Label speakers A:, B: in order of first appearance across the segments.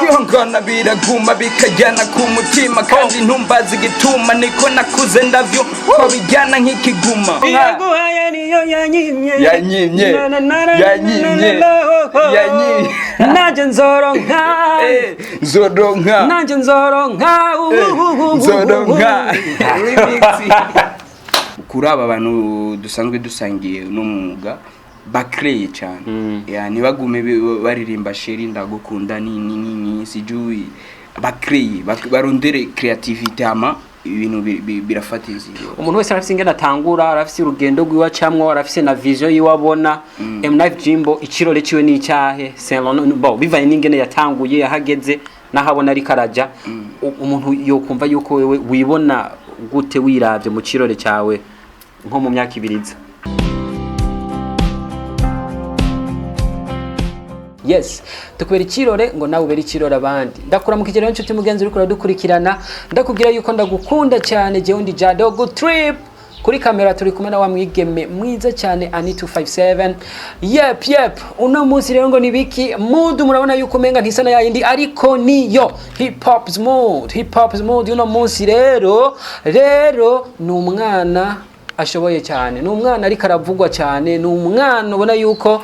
A: kwihangana biraguma bikajyana ku mutima kandi ntumbazi igituma niko nakuze ndavyo ko bijyana nk'ikiguma
B: yaguhaye niyo yanyimye nanjye nzoronka nanjye nzoronka
A: kuri aba bantu dusanzwe dusangiye n'umwuga bakreye cyane ntibagume baririmba sheri ndagukunda ni sijui bakreye barondere creativity ama ibintu birafata inzira.
B: Umuntu wese arafise ingene atangura, arafise urugendo rwiwa camwo, arafise na vision yiwabona. Mnif Jimbo ikirore ciwe ni icyahe bon bivanye n'ingene yatanguye yahageze nahabona ari karaja. Umuntu yokumva yuko wewe wibona gute wiravye mu kirore cyawe nko mu myaka ibiriza? Yes, tukubera ikirore ngo nawe ubera ikirore abandi. Ndakura mu kigero n'inshuti mugenzi uri kudukurikirana, ndakubwira yuko ndagukunda cyane je undi Jado good trip. Kuri kamera turi kumwe na wa mwigeme mwiza cyane Ani 257. Yep, uno munsi rero ngo nibiki mood murabona yuko menga ntisana yindi ariko niyo hip hop's mood uno munsi rero ni umwana ashoboye cyane, n'umwana ari karavugwa cyane, n'umwana ubona yuko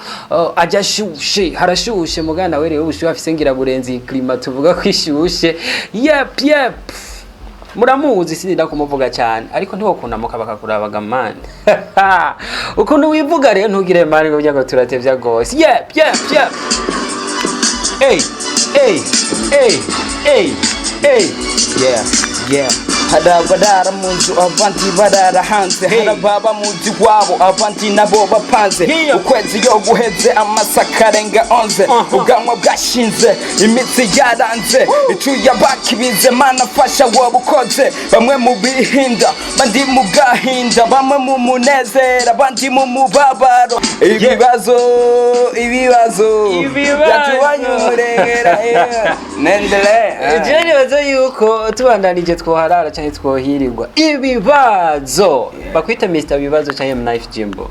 B: ajashushe harashushe mugana werewe ubushuhe afise ngira burenzi climat tuvuga kwishushe. Yep muramuzi sinida kumuvuga cyane ariko ntiwokunda muka bakakurabaga man ukuntu wivuga rero ntugire mani ngo byago turatevya gose. Yep
A: yeah hadabadara munzu avanti badara hanze hadababa muzi wabo avanti nabo bapanze ukwezi yo guheze amasakarenga 11 ugamwa bwashinze imitsi yaranze icuya bakibize mana fasha wobukoze bamwe mu bihinda bandi mu gahinda bamwe mu munezera bandi mu mubabaro ibibazo byatubanyurengera nendele
B: jeni bazo yuko tubandanije twoharara cyane twohirirwa ibibazo bakwita Mr Ibibazo cyane Mnif Jimbo.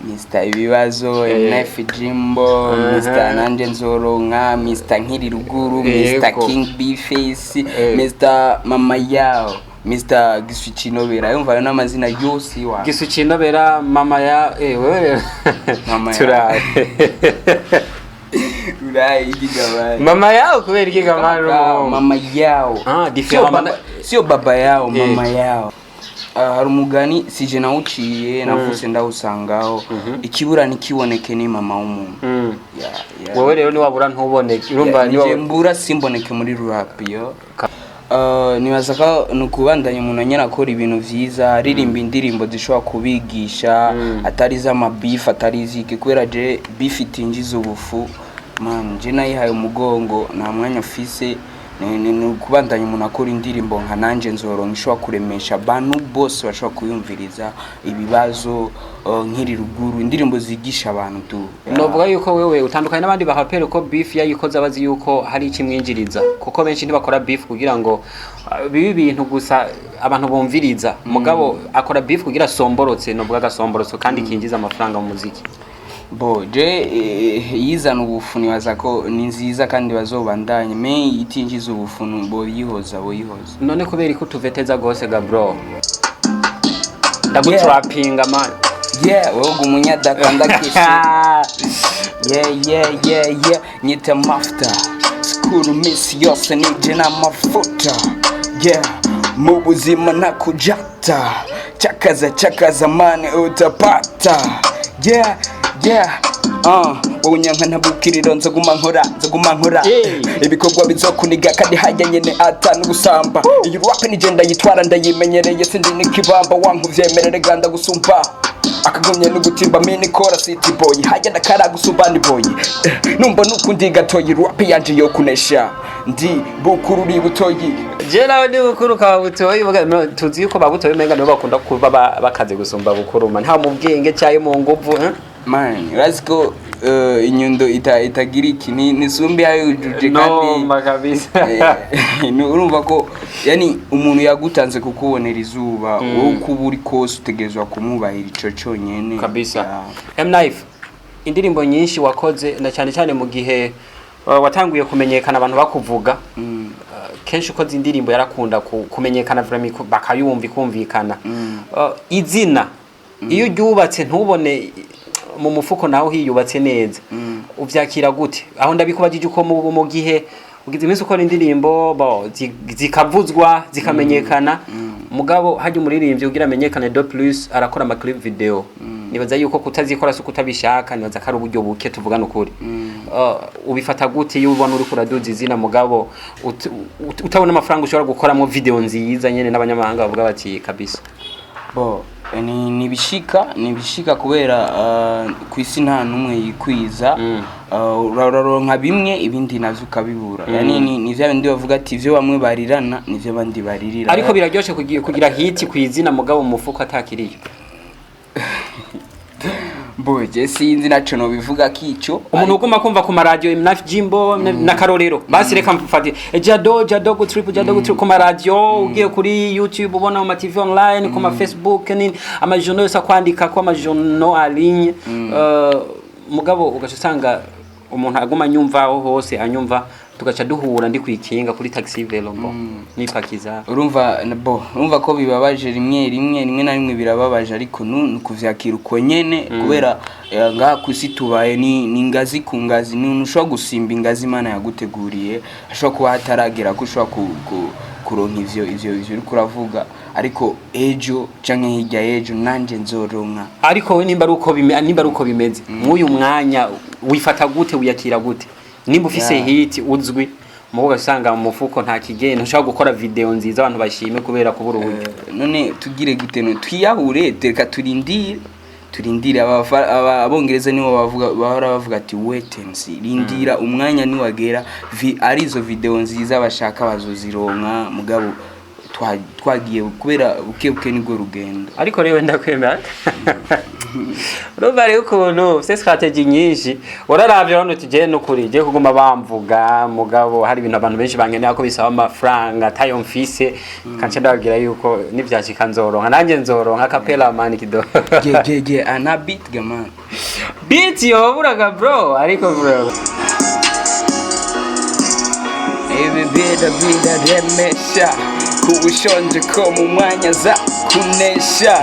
A: Mr Ibibazo, Mnif Jimbo, Mr Nanje Nzoronka, Mr Nkiri Ruguru, Mr King B-Face, Mr Mama Yao, Mr Gisucinobera. Yumva n'amazina yose wa
B: Gisucinobera, Mama ya wewe turaye Mama yao kubera ikigamaro
A: Mama yao sio baba yao mama yao. Hari umugani sije nawuciye navuse ndawusangaho ikibura nikiboneke ni mama w'umuntu.
B: Wowe rero ni wabura ntuboneke urumva
A: ni mbura simboneke muri rap yo. Nibaza ko nukubandanya umuntu anyana akora ibintu vyiza aririmba indirimbo zishobora kubigisha atari zama beef atari zike kubera je beef itinjiza ubufu man je nayihaye umugongo nta mwanya ofise ni kubandanya umuntu akora indirimbo nka nanje nzoronka ishobora kuremesha abantu bose bashobora kuyumviriza ibibazo nkiri ruguru indirimbo zigisha abantu tu.
B: Novuga yuko wewe utandukanye n'abandi bahapera ko beef yayikoze abazi yuko hari ikimwinjiriza kuko benshi ntibakora beef kugira ngo bibi bintu gusa abantu bumviriza mugabo akora beef kugira somborotse novuga gasomborotse kandi kinjiza amafaranga mu muziki. Je yizana ubufuni bazako ni nziza kandi bazobandanye me itinjiza ubufuni bo yihoza. None kubera ko tuveteza gose ga bro ndagutrappinga man
A: wowe umunyadaka ndakisha nyita mafuta skuru miss yose nije na mafuta mu buzima nakujata chakaza mane utapata unyanka ntabukiriro nzoguma nkora ibikorwa bizokuniga kandi hajya nyene atanu gusamba iyi rap ni genda yitwara ndayimenyereye sindi nikibamba wankuvyemerere ganda gusumba akagumye n'ugutimba mini kora city boy hajya nakara gusumba ni boy numva nukundi gatoyi rap yanje yo kunesha ndi bukuru ri butoyi
B: je nawe ni bukuru ka butoyi tuzi yuko babutoyi menga no bakunda kuba bakaze gusumba bukuru man nta mu bwenge cyaye mu nguvu
A: man rasiko inyundo itagira iki ni sumbi yayo ujuje kandi
B: kabisa
A: urumva ko yani umuntu yagutanze kukubonera izuba uko buri kose utegezwa kumubahira ico cyonyene
B: kabisa. Mnif indirimbo nyinshi wakoze na cyane mu gihe watanguye kumenyekana abantu bakuvuga kenshi uko zindirimbo yarakunda kumenyekana vraiment bakayumva ikumvikana izina iyo ryubatse ntubone mu mufuko naho hiyubatse neza uvyakira gute aho ndabikubajije uko mu gihe ugize iminsi ukora indirimbo zikavuzwa zikamenyekana mugabo haje umuririmbyi ugira amenyekane do plus arakora ama clip video nibaza yuko kutazikora so kutabishaka nibaza kari uburyo buke tuvugana ukuri ubifata gute iyo ubona uri kuraduza izina mugabo utabona amafaranga ushobora gukoramo video nziza nyene n'abanyamahanga bavuga bati kabisa
A: nibishika kubera kwisi nta numwe yikwiza uraronka bimwe ibindi navyo ukabibura yani ni vya bindi bavuga ati ivyo bamwe barirana nivyo bandi baririra
B: ariko biraryoshe kugira hit kwizina mugabo mu mufuko atakiriyo
A: boje sinzi naco no bivuga kico
B: umuntu uguma kumva ku radio Mnif Jimbo na Karorero basi reka mfati jado go trip ku radio ugiye kuri YouTube ubona mu TV online ku ma Facebook nini ama journaux sa kwandika kwa ma journaux en ligne mugabo ugashusanga umuntu aguma nyumva aho hose anyumva tugaca duhura ndi kwikinga kuri taxi velombo nipakiza
A: urumva ko bibabaje rimwe na rimwe birababaje ariko nukuvyakira uko nyene kubera ngaha kwisi tubaye ni ngazi ku ngazi nushobora gusimba ingazi Imana yaguteguriye ashobora kuba hataragera ko ushobora kuronka ivyo uri kuravuga ariko ejo canke hirya ejo nanje nzoronka
B: ariko we nimba ruko bimeze nk'uyu mwanya wifata gute uyakira gute nimba ufise hit uzwi mubuga sanga mu mufuko nta kigeno ushaka gukora video nziza abantu bashime kubera kubura uburyo
A: none tugire gute no twiyahure tereka turindire abongereza nibo bavuga ati wait and see rindira umwanya ni wagera arizo video nziza bashaka bazozironka mugabo twagiye kubera buke nigo rugendo
B: ariko rewe ndakwemera Robare ukuntu se strategy nyinshi wararavye hano tuje no kuri je kuguma bamvuga mugabo hari ibintu abantu benshi bangeneye ko bisaba amafaranga tayo mfise kanche ndagira yuko nivyashika nzoronka nanje nzoronka kapela man kido
A: ana beat gaman
B: beat yo buraga bro ariko bro
A: bida remesha kubushonje ko mu mwanya za kunesha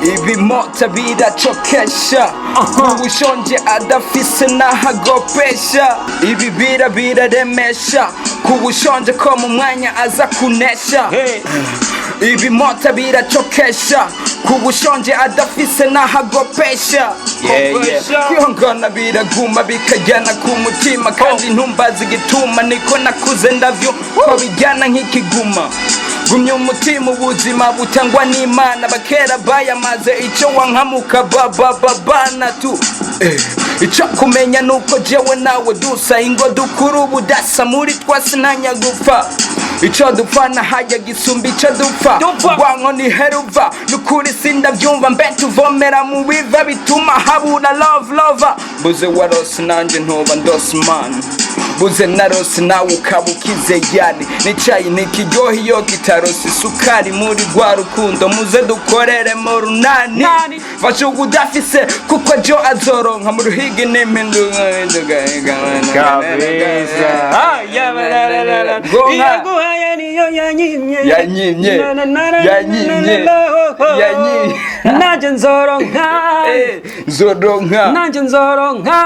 A: ibi mota biracokesha ubushonje adafise nahagopesha ibi biraremesha kubushonje ko mu mwanya aza kunesha ibi mota biracokesha kubushonje adafise nahagopesha kwihangana biraguma bikajyana ku mutima kandi ntumbazi gituma niko nakuze ndavyo ko bijyana nk'ikiguma gumya umutima ubuzima butangwa n'Imana bakera bayamaze ico wankamuka bana tu ico kumenya nuko jewe nawe dusa ingo dukuru budasa muri twase nanya gupfa ico dupfana hajya gisumba ico dupfa wanko ni heruva nukuri sindavyumva mbe tuvomera mu biva bituma habura lover buze warose nanje ntoba ndose man buze narose nawe ukabukize yari nicayi nikiryohi iyo kitarose isukari muri rwa rukundo muze dukorere mu runani fasha udafise kuko jo azoronka mu ruhigi n'impinduka
B: yaguhaye niyo yanyimye nanje nzoronka nanje nzoronka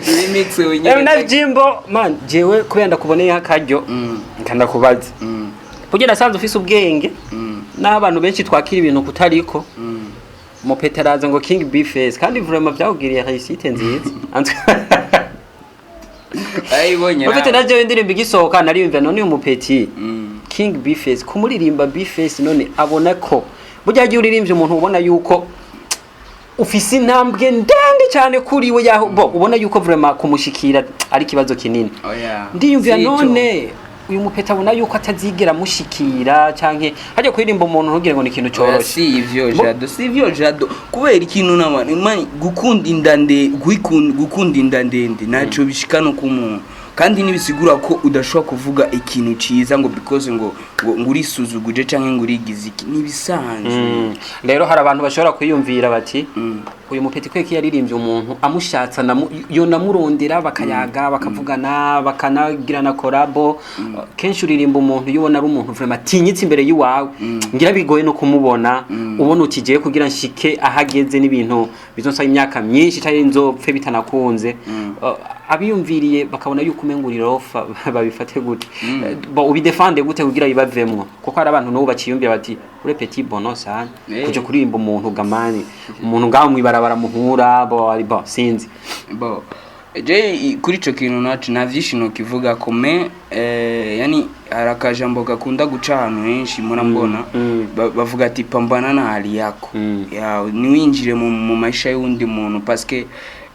A: remix wenyine
B: Mnif Jimbo man jewe kubenda kuboneye akaryo nkanda kubaza kugira sanze ufise ubwenge n'abantu benshi twakira ibintu kutariko mu peteraza ngo King Beefface kandi vraiment byawugiriye réussite nziza
A: ayibonye
B: ufite naje indirimbo igisohoka nariyumva none uyu mupeti King Beefface kumuririmba Beefface none abona ko burya giye uririmbye umuntu ubona yuko ufise intambwe ndende cyane kuri we yaho ubona yuko vraiment kumushikira ari kibazo kinini ndiyumvira none uyu mupeta abona yuko atazigera mushikira canke hajya kuririmba umuntu ntugire ngo ni ikintu cyoroshye
A: si ivyo jado kubera ikintu n'abantu gukunda indande naco bishikano ku muntu kandi nibisigura ko udashobora kuvuga ikintu ciza ngo because ngo urisuzuguje canke ngo urigize iki nibisanzwe.
B: Rero hari abantu bashobora kwiyumvira bati uyu mupeti kweki yaririmbye umuntu amushatsa yo namurondera bakayaga bakavugana bakanagirana collabo kenshi uririmba umuntu yubona ari umuntu vraiment tinyitse imbere yiwawe ngira bigoye no kumubona ubona utigiye kugira nshike ahageze n'ibintu bizonsa imyaka myinshi cyari nzopfe bitanakunze abiyumviriye bakabona yuko umengurira ofa babifate gute ubidefande gute kugira bibavemwo kuko hari abantu no baciyumvira bati ure petit bonus hane kuje kuririmba umuntu gamani umuntu ngaho mwibarabara muhura ari sinzi
A: je kuri ico kintu nacu navyishino kivuga kome yani arakajambo gakunda guca ahantu henshi murambona bavuga ati pambana na hali yako ya niwinjire mu maisha y'undi muntu parce que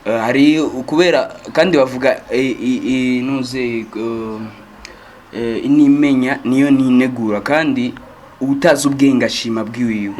A: hari kubera kandi bavuga nuze inimenya niyo ninegura kandi utazi ubwenga shima bwiwiwe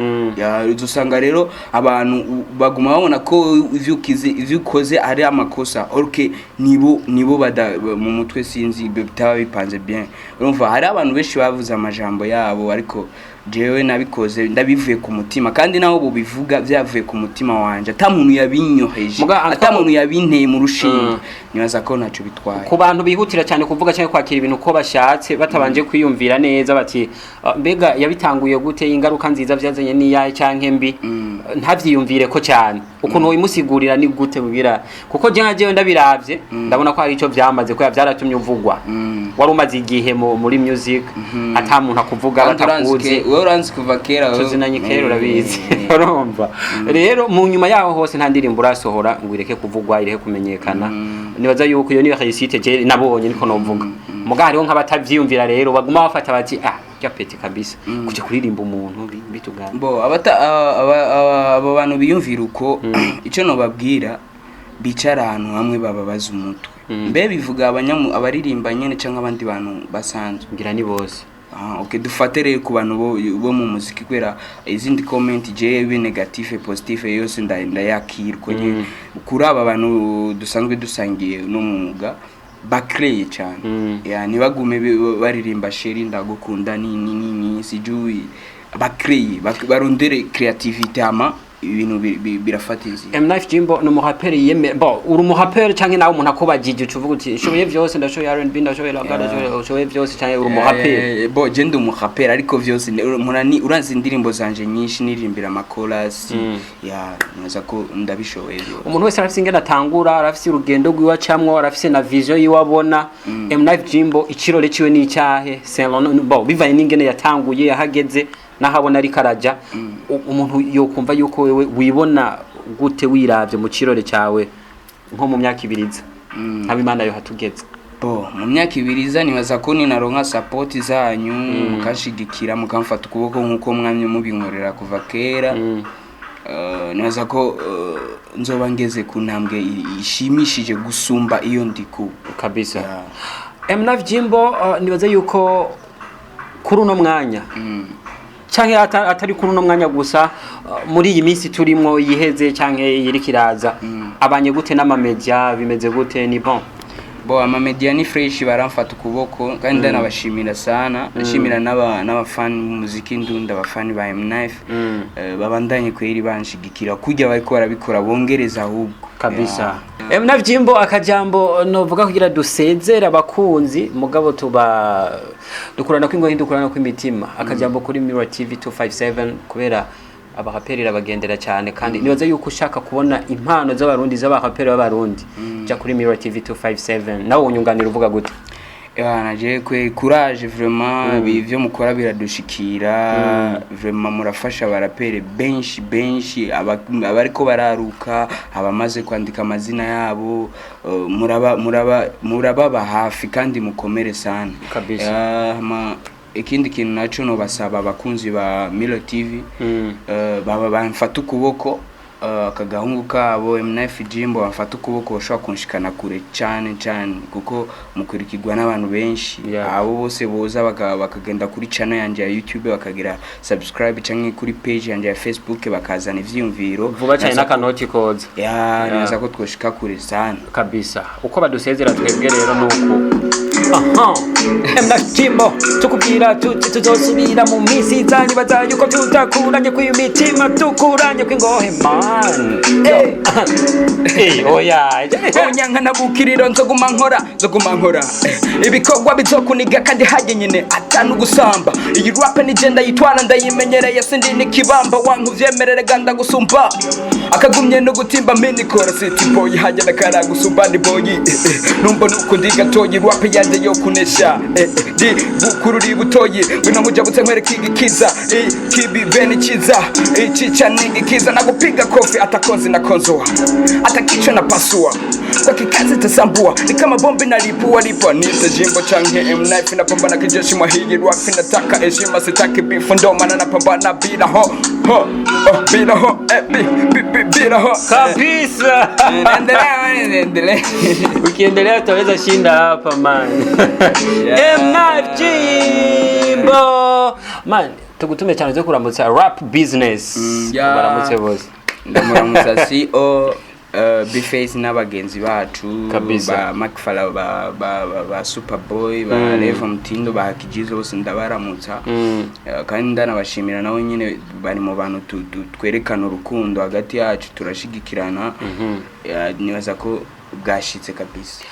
A: uzosanga rero abantu baguma babona ko ivyo ukoze ari amakosa orke nibo mu mutwe sinzi bitaba bipanze bien urumva hari abantu benshi bavuze amajambo yabo ariko jewe nabikoze ndabivuye ku mutima kandi naho bubivuga byavuye ku mutima wanje atamuntu yabinyoheje atamuntu yabinteye mu rushinge nibaza ko naco bitwaye
B: ku bantu bihutira cyane kuvuga cyane kwakira ibintu ko bashatse batabanje kwiyumvira neza bati mbega yabitanguye gute ingaruka nziza byazanye niyaye canke mbi ntavyiyumvire ko cyane ukuntu wimusigurira ni gute bubira kuko jewe ndabiravye ndabona ko hari ico byamaze ko yavyaratumye uvugwa wari umaze igihe muri music atamuntu akuvuga batakuzi
A: uranzi kuva kera
B: tuzinanye kera urabizi urumva rero mu nyuma yaho hose nta ndirimbo urasohora ngo ireke kuvugwa ireke kumenyekana nibaza yuko iyo niyo réussite je nabonye niko novuga muga hariho nk'abatavyiyumvira rero baguma bafata bati peti kabisa kuje kuririmba umuntu bitugana
A: abo bantu biyumvira uko ico no babwira bicara ahantu hamwe bababaza umutwe mbe bivuga abaririmba nyene canke abandi bantu basanzwe
B: ngira ni bose
A: okay dufate rero ku bantu bo mu muziki kwera izindi comment je be negative positive yose ndayakirwa kuri aba bantu dusanzwe dusangiye no mwuga bakreye cyane nibagume baririmba sheri ndagukunda ni sijuyi bakreye barondere creativity ama ibintu birafatiza
B: Mnif Jimbo no umurappeur yeme uri umurappeur canke nawe umuntu akobagije uvuga uti shoboye byose ndashoboye R&B ndashoboye ragara shoboye byose canke uri umurappeur
A: je ndi umurappeur ariko byose munani uranze indirimbo zanje nyinshi nirimbira amakolas naza ko ndabishoboye
B: umuntu wese arafise ingena tangura arafise urugendo rwiwa camwo arafise na vision yiwabona Mnif Jimbo ikirore ciwe ni cyahe bivaye n'ingene yatanguye yahageze nahabona ari karaja umuntu yokumva yuko wewe wibona gute wiravye mu kirore cyawe nko mu myaka ibiriza abimana yo hatugeze
A: mu myaka ibiriza nibaza ko ninaronka support zanyu mukashigikira mukamfata ukuboko nkuko mwamye mubinkorera kuva kera nibaza ko nzoba ngeze ku ntambwe ishimishije gusumba iyo ndiku
B: kabisa Mnif Jimbo nibaza yuko kuri uno mwanya canke atari kuri uno mwanya gusa muri iyi minsi turimo yiheze canke yirikiraza abanye gute n'amamedia bimeze gute ni
A: amamedia ni fresh baramfata ukuboko kandi ndanabashimira sana nshimira n'abafani b'umuziki ndunda abafani ba Mnif babandanye kweri banshigikira kujya bariko barabikora bongereza ahubwo
B: kabisa Mnif Jimbo akajambo novuga kugira dusezera abakunzi mugabo dukurana kwingo hindukurana kw'imitima akajambo kuri Mirror TV 257 kubera abahaperera bagendera cyane kandi nibaza yuko ushaka kubona impano z'abarundi z'abahaperera b'abarundi ja kuri Mirror TV 257 nawo unyunganira uvuga gute
A: naje courage vraiment bivyo mukora biradushikira vraiment murafasha barapere benshi abariko bararuka abamaze kwandika amazina yabo muraba hafi kandi mukomere sana
B: kabisa
A: ikindi kintu naco no basaba abakunzi ba Mirror TV baba bamfata ukuboko akagahungu kabo Mnif Jimbo bafata ukuboko bashobora kunshikana kure cyane kuko mukurikirwa n'abantu benshi abo bose boza bakagenda kuri channel yanje ya YouTube bakagira subscribe canke kuri page yanje ya Facebook bakazana ivyumviro
B: vuba cyane n'akanoti koza
A: neza ko twoshika kure sana
B: kabisa uko badusezera twebwe rero nuko Mnif Jimbo tukubwira tuti tuzosubira mu misi izani bazaye uko tutakuranye kw'imitima tukuranye kw'ingohe man oya
A: onyanka nabukiriro nzoguma nkora ibikorwa bizokuniga kandi haje nyine atanu gusamba iyi rap ni genda yitwara ndayimenyereye sindi nikibamba wanku vyemerere ganda gusumba akagumye no gutimba mini kora city boy haje nakara gusumba ndi boy numbo nuko ndiga toyi rap yanje yo kunesha di bukururi butoyi wino muja butemwere kigikiza kibi beni kiza chicha ningi kiza nakupiga kofi atakonzi na konzoa atakichwa na pasua kwa kikazi tasambua ni kama bombi na lipua Nibige Jimbo change Mnif napambana kijeshi mwa hii rap nataka heshima sitaki beef ndo maana napambana bila ho bila ho bila ho
B: kabisa
A: endelea
B: ukiendelea utaweza shinda hapa man Mnif Jimbo man tugutume cyane zo kuramutsa rap business baramutse bose
A: ndamuramutsa CEO Bface n'abagenzi bacu ba Makfala ba Superboy ba Levo Mtindo ba Kijizo bose ndabaramutsa kandi ndanabashimira nawe nyine bari mu bantu twerekana urukundo hagati yacu turashigikirana nibaza ko bwashitse kabisa